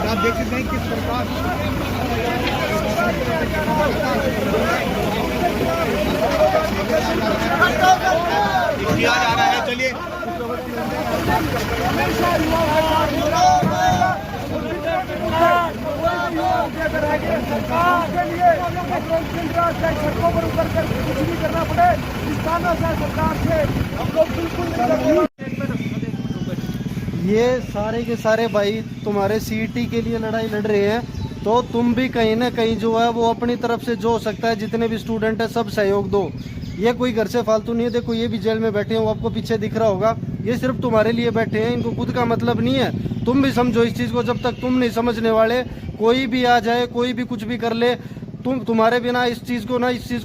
आप देख सकते हैं किस प्रकार किया जा रहा है। चलिए सड़कों पर उतर कर कुछ भी करना पड़े इस कानून से सरकार से हम लोग बिल्कुल ये सारे के सारे भाई तुम्हारे सीईटी के लिए लड़ाई लड़ रहे हैं, तो तुम भी कहीं ना कहीं जो है वो अपनी तरफ से जो हो सकता है जितने भी स्टूडेंट है सब सहयोग दो। ये कोई घर से फालतू नहीं है। देखो ये भी जेल में बैठे हैं, वो आपको पीछे दिख रहा होगा, ये सिर्फ तुम्हारे लिए बैठे हैं, इनको खुद का मतलब नहीं है। तुम भी समझो इस चीज़ को, जब तक तुम नहीं समझने वाले कोई भी आ जाए कोई भी कुछ भी कर ले, तुम्हारे बिना इस चीज़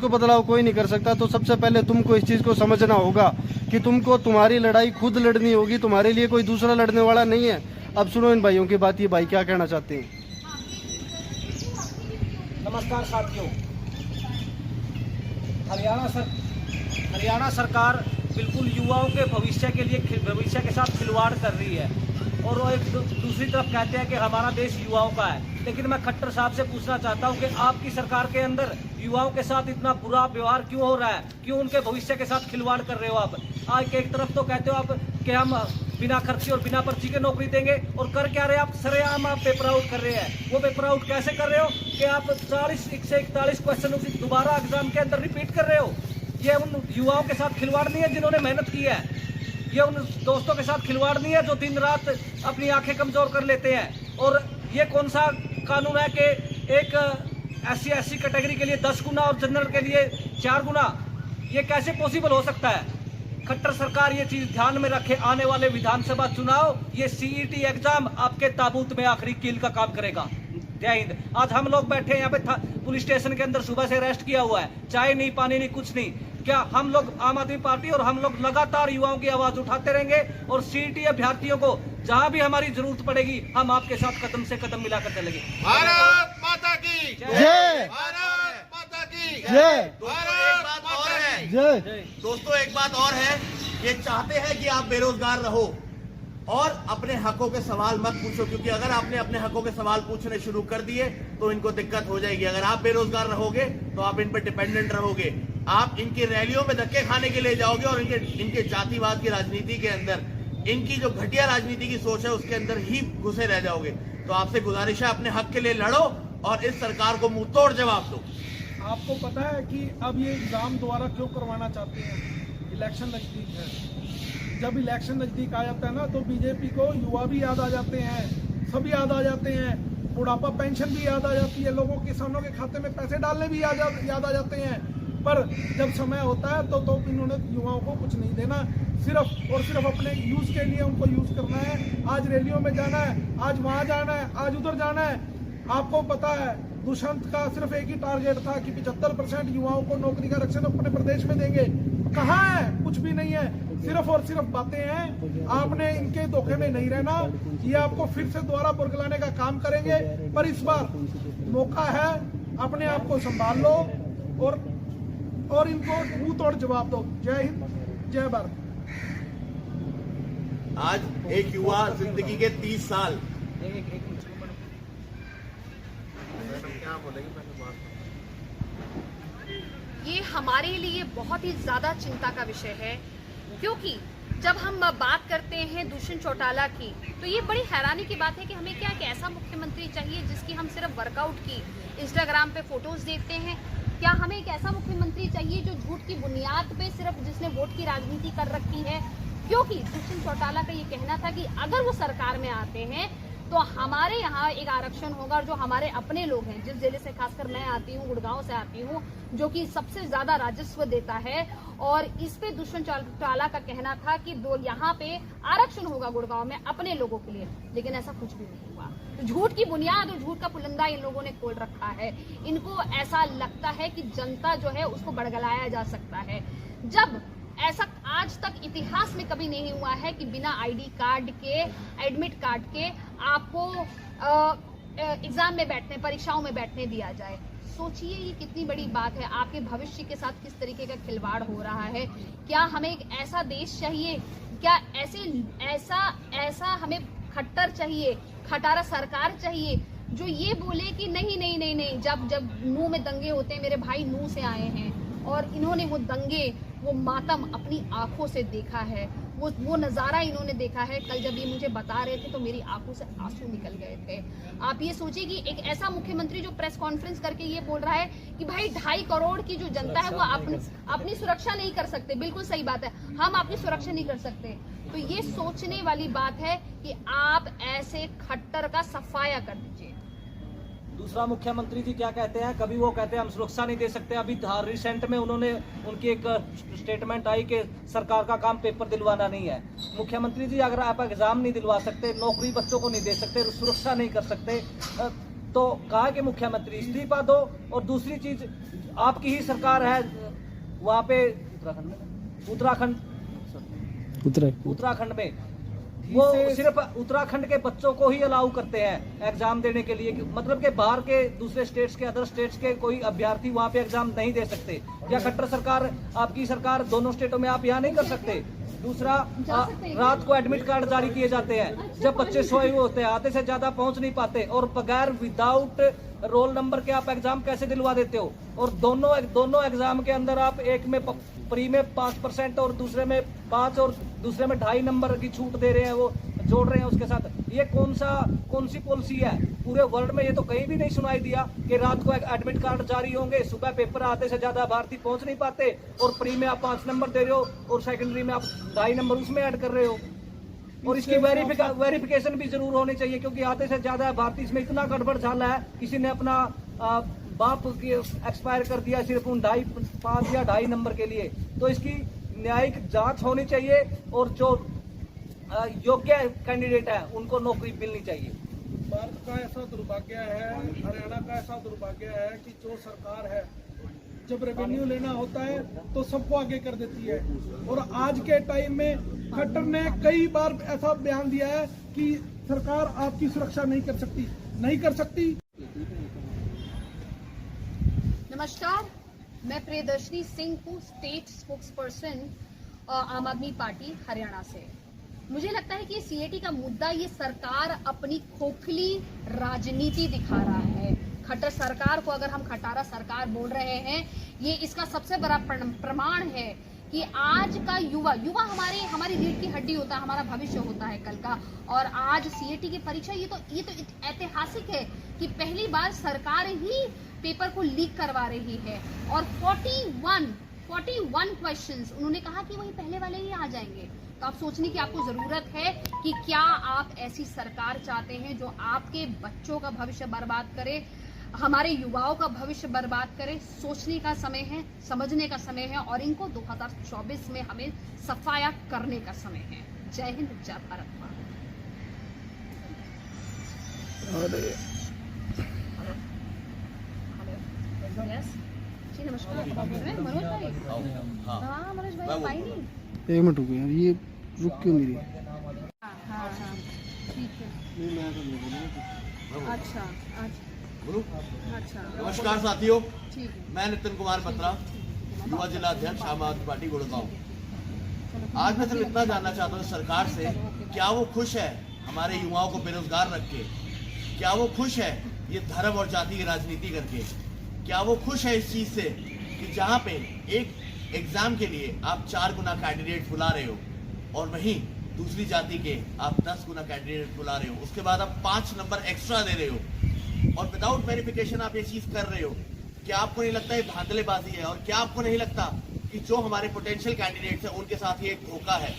को बदलाव कोई नहीं कर सकता। तो सबसे पहले तुमको इस चीज़ को समझना होगा कि तुमको तुम्हारी लड़ाई खुद लड़नी होगी, तुम्हारे लिए कोई दूसरा लड़ने वाला नहीं है। अब सुनो इन भाइयों की बात, ये भाई क्या कहना चाहते हैं। नमस्कार साथियों, हरियाणा सरकार बिल्कुल युवाओं के भविष्य के साथ खिलवाड़ कर रही है और वो एक दूसरी तरफ कहते हैं कि हमारा देश युवाओं का है। लेकिन मैं खट्टर साहब से पूछना चाहता हूं कि आपकी सरकार के अंदर युवाओं के साथ इतना बुरा व्यवहार क्यों हो रहा है, क्यों उनके भविष्य के साथ खिलवाड़ कर रहे हो आप। आज एक तरफ तो कहते हो आप कि हम बिना खर्ची और बिना पर्ची के नौकरी देंगे, और कर क्या रहे हैं आप, सरेआम आप पेपर आउट कर रहे हैं। वो पेपर आउट कैसे कर रहे हो कि आप 40 से 41 क्वेश्चन दोबारा एग्जाम के अंदर रिपीट कर रहे हो। ये उन युवाओं के साथ खिलवाड़ नहीं है जिन्होंने मेहनत की है, ये उन दोस्तों के साथ खिलवाड़ नहीं है जो दिन रात अपनी आंखें कमजोर कर लेते हैं। और ये कौन सा कानून है कि एक SC कैटेगरी के लिए 10 गुना और जनरल के लिए 4 गुना, ये कैसे पॉसिबल हो सकता है। खट्टर सरकार ये चीज ध्यान में रखे, आने वाले विधानसभा चुनाव ये CET एग्जाम आपके ताबूत में आखिरी कील का काम करेगा। जय हिंद। आज हम लोग बैठे हैं यहाँ पे पुलिस स्टेशन के अंदर, सुबह से अरेस्ट किया हुआ है, चाय नहीं पानी नहीं कुछ नहीं। क्या हम लोग आम आदमी पार्टी और हम लोग लगातार युवाओं की आवाज उठाते रहेंगे और CET अभ्यर्थियों को जहां भी हमारी जरूरत पड़ेगी हम आपके साथ कदम से कदम मिलाकर चलेंगे। भारत माता की जय, भारत माता की जय, भारत माता की जय। दोस्तों एक बात और है, ये चाहते हैं कि आप बेरोजगार रहो और अपने हकों के सवाल मत पूछो, क्योंकि अगर आपने अपने हकों के सवाल पूछने शुरू कर दिए तो इनको दिक्कत हो जाएगी। अगर आप बेरोजगार रहोगे तो आप इन पर डिपेंडेंट रहोगे, आप इनकी रैलियों में धक्के खाने के लिए जाओगे और इनके जातिवाद की राजनीति के अंदर, इनकी जो घटिया राजनीति की सोच है उसके अंदर ही घुसे रह जाओगे। तो आपसे गुजारिश है अपने हक के लिए लड़ो और इस सरकार को मुंह तोड़ जवाब दो। आपको पता है कि अब ये एग्जाम दोबारा क्यों करवाना चाहते हैं? इलेक्शन नजदीक है। जब इलेक्शन नजदीक आ जाता है ना तो बीजेपी को युवा भी याद आ जाते हैं, सब याद आ जाते हैं, बुढ़ापा पेंशन भी याद आ जाती है, लोगों किसानों के खाते में पैसे डालने भी याद आ जाते हैं। पर जब समय होता है तो इन्होंने युवाओं को कुछ नहीं देना, सिर्फ और सिर्फ अपने यूज के लिए उनको यूज करना है। आज रैलियों में जाना है, आज वहां जाना है, आज उधर जाना है। आपको पता है दुष्यंत का सिर्फ एक ही टारगेट था कि 75% युवाओं को नौकरी का आरक्षण अपने प्रदेश में देंगे। कहाँ है? कुछ भी नहीं है, सिर्फ और सिर्फ बातें हैं। आपने इनके धोखे में नहीं रहना, ये आपको फिर से दोबारा बुरगलाने का काम करेंगे। पर इस बार मौका है, अपने आप को संभाल लो और इनको मुंह तोड़ जवाब दो। जय हिंद, जय भारत। आज एक युवा जिंदगी के 30 साल ये हमारे लिए बहुत ही ज्यादा चिंता का विषय है, क्योंकि जब हम बात करते हैं दुष्यंत चौटाला की तो ये बड़ी हैरानी की बात है कि हमें क्या एक ऐसा मुख्यमंत्री चाहिए जिसकी हम सिर्फ वर्कआउट की इंस्टाग्राम पे फोटोज देखते हैं। क्या हमें एक ऐसा मुख्यमंत्री चाहिए जो झूठ की बुनियाद पे सिर्फ जिसने वोट की राजनीति कर रखी है? क्योंकि दुष्यंत चौटाला का ये कहना था कि अगर वो सरकार में आते हैं तो हमारे यहाँ एक आरक्षण होगा, और जो हमारे अपने लोग हैं, जिस जिले से खासकर मैं आती हूँ, गुड़गांव से आती हूँ, जो कि सबसे ज्यादा राजस्व देता है, और इस पे दुष्यंत चौटाला का कहना था कि यहाँ पे आरक्षण होगा गुड़गांव में अपने लोगों के लिए। लेकिन ऐसा कुछ भी नहीं हुआ। तो झूठ की बुनियाद और झूठ का पुलंदा इन लोगों ने खोल रखा है। इनको ऐसा लगता है कि जनता जो है उसको बड़गलाया जा सकता है, जब ऐसा आज तक इतिहास में कभी नहीं हुआ है कि बिना ID कार्ड के, एडमिट कार्ड के आपको एग्जाम में बैठने, परीक्षाओं में बैठने दिया जाए। सोचिए ये कितनी बड़ी बात है, आपके भविष्य के साथ किस तरीके का खिलवाड़ हो रहा है। क्या हमें एक ऐसा देश चाहिए, क्या ऐसा हमें खट्टर चाहिए, खटारा सरकार चाहिए जो ये बोले कि नहीं नहीं नहीं नहीं, जब नूह में दंगे होते हैं, मेरे भाई नूह से आए हैं और इन्होंने वो दंगे, वो मातम अपनी आंखों से देखा है, वो नज़ारा इन्होंने देखा है। कल जब ये मुझे बता रहे थे तो मेरी आंखों से आंसू निकल गए थे। आप ये सोचिए कि एक ऐसा मुख्यमंत्री जो प्रेस कॉन्फ्रेंस करके ये बोल रहा है कि भाई 2.5 करोड़ की जो जनता है वो अपनी सुरक्षा नहीं कर सकते। बिल्कुल सही बात है, हम आपकी सुरक्षा नहीं कर सकते। तो ये सोचने वाली बात है कि आप ऐसे खट्टर का सफाया कर दीजिए। दूसरा, मुख्यमंत्री जी क्या कहते हैं, कभी वो कहते हैं हम सुरक्षा नहीं दे सकते। अभी रिसेंट में उनकी एक स्टेटमेंट आई कि सरकार का काम पेपर दिलवाना नहीं है। मुख्यमंत्री जी, अगर आप एग्जाम नहीं दिलवा सकते, नौकरी बच्चों को नहीं दे सकते, सुरक्षा नहीं कर सकते, तो कहा कि मुख्यमंत्री इस्तीफा दो। और दूसरी चीज, आपकी ही सरकार है वहाँ पे उत्तराखंड में, वो सिर्फ उत्तराखंड के बच्चों को ही अलाउ करते हैं एग्जाम देने के लिए। मतलब कि बाहर के दूसरे स्टेट्स के, अदर स्टेट्स के कोई अभ्यर्थी वहाँ पे एग्जाम नहीं दे सकते। या खट्टर सरकार, आपकी सरकार, दोनों स्टेटों में आप यहाँ नहीं कर सकते। दूसरा, रात को एडमिट कार्ड जारी किए जाते हैं जब बच्चे सोए हुए होते हैं, आधे से ज्यादा पहुंच नहीं पाते, और बगैर विदाउट रोल नंबर के आप एग्जाम कैसे दिलवा देते हो। और दोनों एग्जाम के अंदर आप एक में प्री में 5% और दूसरे में 5 और दूसरे में 2.5 नंबर की छूट दे रहे हैं, वो जोड़ रहे हैं उसके साथ। ये कौन सी पॉलिसी है पूरे वर्ल्ड में? ये तो कहीं भी नहीं सुनाई दिया कि रात को एडमिट कार्ड जारी होंगे, सुबह पेपर आते से ज्यादा अभ्यर्थी पहुंच नहीं पाते, और प्री में आप 5 नंबर दे रहे हो और सेकेंडरी में आप 2.5 नंबर उसमें ऐड कर रहे हो। और इसकी वेरिफिकेशन भी जरूर होनी चाहिए, क्योंकि आधे से ज्यादा अभ्यर्थी इसमें इतना गड़बड़ झाला है। किसी ने अपना बाप एक्सपायर कर दिया सिर्फ उन 5 या 2.5 नंबर के लिए। तो इसकी न्यायिक जांच होनी चाहिए और जो योग्य कैंडिडेट है उनको नौकरी मिलनी चाहिए। भारत का ऐसा दुर्भाग्य है, हरियाणा का ऐसा दुर्भाग्य है कि जो सरकार है जब रेवेन्यू लेना होता है तो सबको आगे कर देती है। और आज के टाइम में खट्टर ने कई बार ऐसा बयान दिया है कि सरकार आपकी सुरक्षा नहीं कर सकती। नमस्कार, मैं प्रियदर्शनी सिंह हूँ, स्टेट स्पोक्सपर्सन आम आदमी पार्टी हरियाणा से। मुझे लगता है कि ये सीएटी का मुद्दा, ये सरकार अपनी खोखली राजनीति दिखा रहा है। खट्टर सरकार को अगर हम खटारा सरकार बोल रहे हैं, ये इसका सबसे बड़ा प्रमाण है कि आज का युवा हमारी रीढ़ की हड्डी होता है, हमारा भविष्य होता है कल का। और आज सीएटी की परीक्षा ये तो ऐतिहासिक है कि पहली बार सरकार ही पेपर को लीक करवा रही है। और 41 क्वेश्चंस उन्होंने कहा कि वही पहले वाले ही आ जाएंगे। तो आप सोचने की आपको जरूरत है कि क्या आप ऐसी सरकार चाहते हैं जो आपके बच्चों का भविष्य बर्बाद करे, हमारे युवाओं का भविष्य बर्बाद करे। सोचने का समय है, समझने का समय है, और इनको 2024 में हमें सफाया करने का समय है। जय हिंद, जय भारत माता। जी नमस्कार, मनोज भाई। हाँ मनोज भाई, पाई नहीं। एक मिनट रुको यार, ये रुक क्यों नहीं रही? हाँ ठीक है। अच्छा। नमस्कार साथियों, ठीक है। मैं नितिन कुमार बत्रा, युवा जिला अध्यक्ष आम आदमी पार्टी गुड़गांव। आज मैं सिर्फ इतना जानना चाहता हूँ सरकार से, क्या वो खुश है हमारे युवाओं को बेरोजगार रख के? क्या वो खुश है ये धर्म और जाति की राजनीति करके? क्या वो खुश है इस चीज से कि जहाँ पे एक एग्जाम के लिए आप 4 गुना कैंडिडेट बुला रहे हो और वहीं दूसरी जाति के आप 10 गुना कैंडिडेट बुला रहे हो, उसके बाद आप 5 नंबर एक्स्ट्रा दे रहे हो और विदाउट वेरिफिकेशन आप ये चीज कर रहे हो? क्या आपको नहीं लगता ये धांधलेबाजी है? और क्या आपको नहीं लगता कि जो हमारे पोटेंशियल कैंडिडेट्स हैं उनके साथ ये एक धोखा है?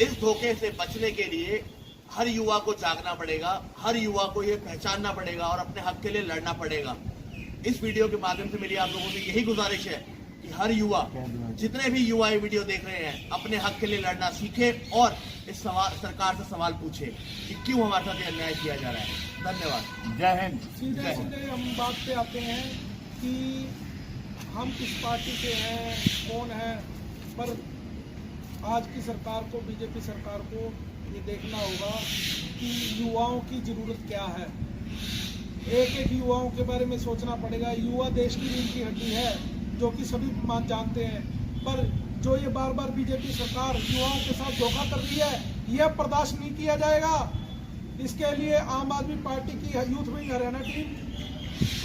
इस धोखे से बचने के लिए हर युवा को जागना पड़ेगा, हर युवा को ये पहचानना पड़ेगा और अपने हक के लिए लड़ना पड़ेगा। इस वीडियो के माध्यम से मेरी आप लोगों से यही गुजारिश है कि हर युवा, जितने भी युवा ये वीडियो देख रहे हैं, अपने हक के लिए लड़ना सीखे और इस सरकार से सवाल पूछे कि क्यों हमारे साथ अन्याय किया जा रहा है। धन्यवाद। जय हिंद। सीधे हम बात पे आते हैं कि हम किस पार्टी के हैं, कौन है, पर आज की सरकार को, बीजेपी सरकार को ये देखना होगा कि युवाओं की ज़रूरत क्या है। एक एक युवाओं के बारे में सोचना पड़ेगा। युवा देश की रीढ़ की हड्डी है, जो कि सभी मान जानते हैं। पर जो ये बार बार बीजेपी सरकार युवाओं के साथ धोखा कर रही है, यह बर्दाश्त नहीं किया जाएगा। इसके लिए आम आदमी पार्टी की यूथ विंग हरियाणा टीम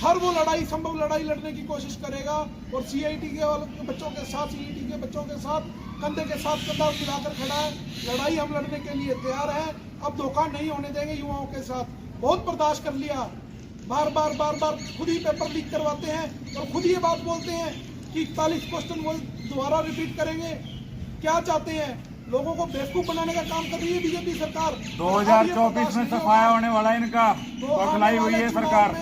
हर वो लड़ाई, संभव लड़ाई लड़ने की कोशिश करेगा और सीआईटी के बच्चों के साथ, सीईटी के बच्चों के साथ कंधे के साथ कंधा मिलाकर खड़ा है। लड़ाई हम लड़ने के लिए तैयार हैं। अब धोखा नहीं होने देंगे युवाओं के साथ। बहुत बर्दाश्त कर लिया, बार बार खुद ही पेपर लीक करवाते हैं और खुद ये बात बोलते हैं कि 41 क्वेश्चन वो दोबारा रिपीट करेंगे। क्या चाहते हैं? लोगों को बेवकूफ बनाने का काम कर रही है बीजेपी सरकार। 2024 में सफाया होने वाला है इनका, बौखलाई हुई है सरकार।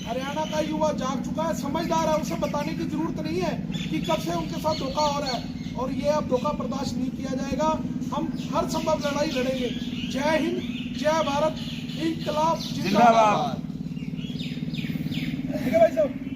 हरियाणा का युवा जाग चुका है, समझदार है, उसे बताने की जरूरत नहीं है कि कब से उनके साथ धोखा हो रहा है और ये अब धोखा बर्दाश्त नहीं किया जाएगा। हम हर संभव लड़ाई लड़ेंगे। जय हिंद, जय भारत, इंकलाब जिंदाबाद। ठीक है भाई साहब।